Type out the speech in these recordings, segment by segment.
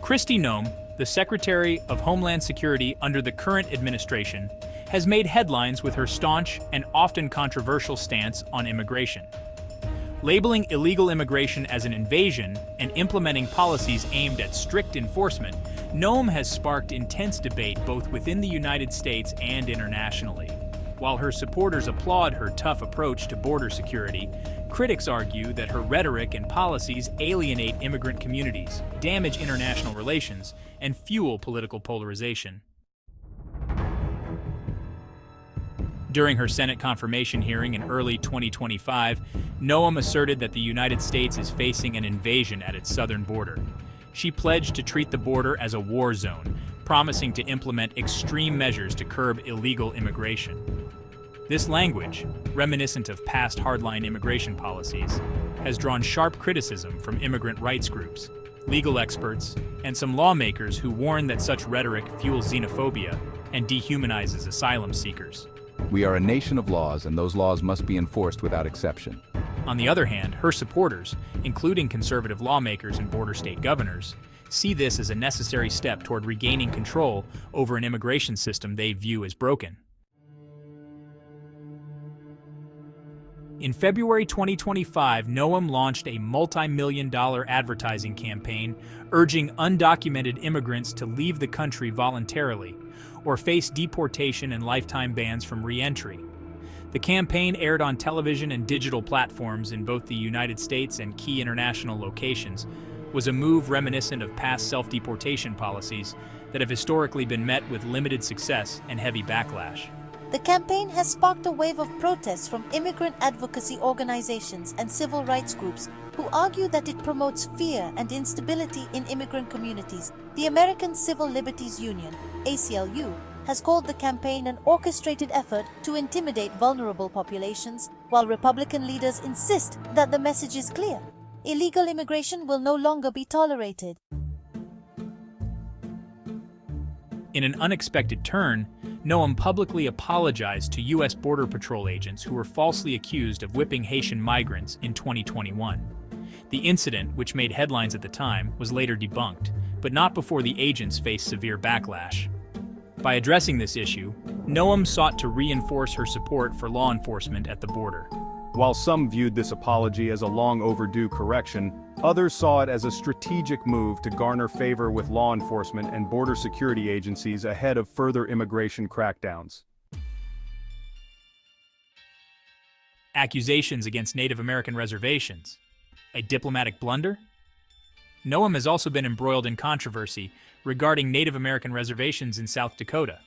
Kristi Noem, the Secretary of Homeland Security under the current administration, has made headlines with her staunch and often controversial stance on immigration. Labeling illegal immigration as an invasion and implementing policies aimed at strict enforcement, Noem has sparked intense debate both within the United States and internationally. While her supporters applaud her tough approach to border security, critics argue that her rhetoric and policies alienate immigrant communities, damage international relations, and fuel political polarization. During her Senate confirmation hearing in early 2025, Noem asserted that the United States is facing an invasion at its southern border. She pledged to treat the border as a war zone, promising to implement extreme measures to curb illegal immigration. This language, reminiscent of past hardline immigration policies, has drawn sharp criticism from immigrant rights groups, legal experts, and some lawmakers who warn that such rhetoric fuels xenophobia and dehumanizes asylum seekers. We are a nation of laws, and those laws must be enforced without exception. On the other hand, her supporters, including conservative lawmakers and border state governors, see this as a necessary step toward regaining control over an immigration system they view as broken. In February 2025, Noem launched a multi-million-dollar advertising campaign urging undocumented immigrants to leave the country voluntarily or face deportation and lifetime bans from re-entry. The campaign aired on television and digital platforms in both the United States and key international locations, was a move reminiscent of past self-deportation policies that have historically been met with limited success and heavy backlash. The campaign has sparked a wave of protests from immigrant advocacy organizations and civil rights groups who argue that it promotes fear and instability in immigrant communities. The American Civil Liberties Union, ACLU, has called the campaign an orchestrated effort to intimidate vulnerable populations, while Republican leaders insist that the message is clear: illegal immigration will no longer be tolerated. In an unexpected turn, Noem publicly apologized to U.S. Border Patrol agents who were falsely accused of whipping Haitian migrants in 2021. The incident, which made headlines at the time, was later debunked, but not before the agents faced severe backlash. By addressing this issue, Noem sought to reinforce her support for law enforcement at the border. While some viewed this apology as a long overdue correction, others saw it as a strategic move to garner favor with law enforcement and border security agencies ahead of further immigration crackdowns. Accusations against Native American reservations. A diplomatic blunder? Noem has also been embroiled in controversy regarding Native American reservations in South Dakota.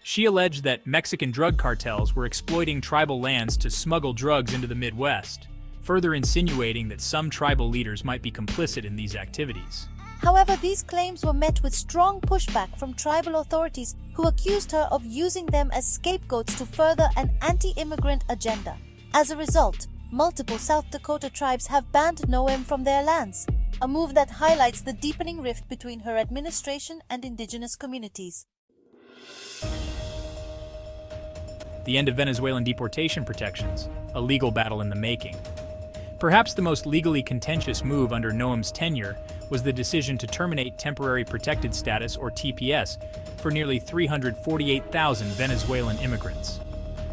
She alleged that Mexican drug cartels were exploiting tribal lands to smuggle drugs into the Midwest, further insinuating that some tribal leaders might be complicit in these activities. However, these claims were met with strong pushback from tribal authorities who accused her of using them as scapegoats to further an anti-immigrant agenda. As a result, multiple South Dakota tribes have banned Noem from their lands, a move that highlights the deepening rift between her administration and indigenous communities. The end of Venezuelan deportation protections, a legal battle in the making. Perhaps the most legally contentious move under Noem's tenure was the decision to terminate temporary protected status, or TPS, for nearly 348,000 Venezuelan immigrants.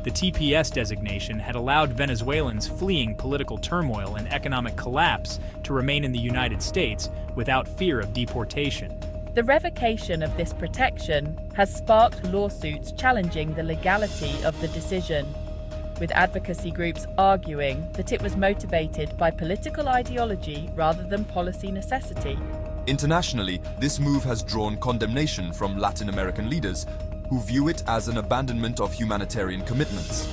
The TPS designation had allowed Venezuelans fleeing political turmoil and economic collapse to remain in the United States without fear of deportation. The revocation of this protection has sparked lawsuits challenging the legality of the decision, with advocacy groups arguing that it was motivated by political ideology rather than policy necessity. Internationally, this move has drawn condemnation from Latin American leaders who view it as an abandonment of humanitarian commitments.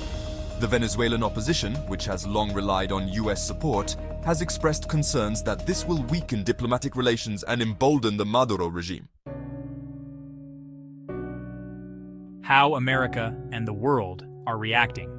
The Venezuelan opposition, which has long relied on US support, has expressed concerns that this will weaken diplomatic relations and embolden the Maduro regime. How America and the world are reacting.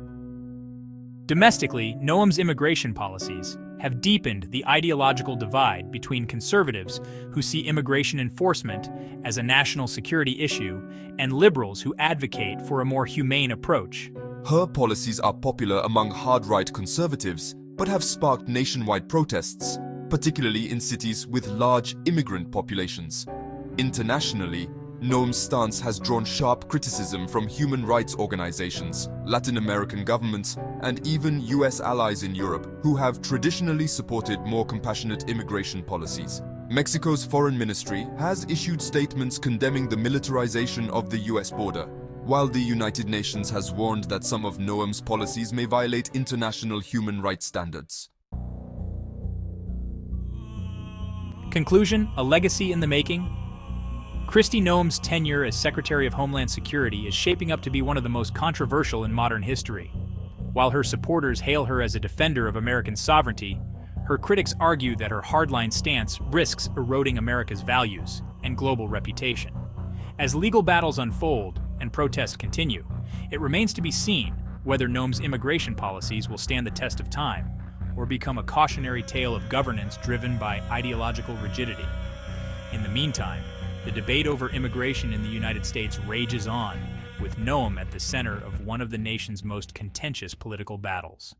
Domestically, Noem's immigration policies have deepened the ideological divide between conservatives who see immigration enforcement as a national security issue and liberals who advocate for a more humane approach. Her policies are popular among hard-right conservatives, but have sparked nationwide protests, particularly in cities with large immigrant populations. Internationally, Noem's stance has drawn sharp criticism from human rights organizations, Latin American governments, and even US allies in Europe who have traditionally supported more compassionate immigration policies. Mexico's foreign ministry has issued statements condemning the militarization of the US border, while the United Nations has warned that some of Noem's policies may violate international human rights standards. Conclusion: a legacy in the making. Kristi Noem's tenure as Secretary of Homeland Security is shaping up to be one of the most controversial in modern history. While her supporters hail her as a defender of American sovereignty, her critics argue that her hardline stance risks eroding America's values and global reputation. As legal battles unfold and protests continue, it remains to be seen whether Noem's immigration policies will stand the test of time or become a cautionary tale of governance driven by ideological rigidity. In the meantime, the debate over immigration in the United States rages on, with Noem at the center of one of the nation's most contentious political battles.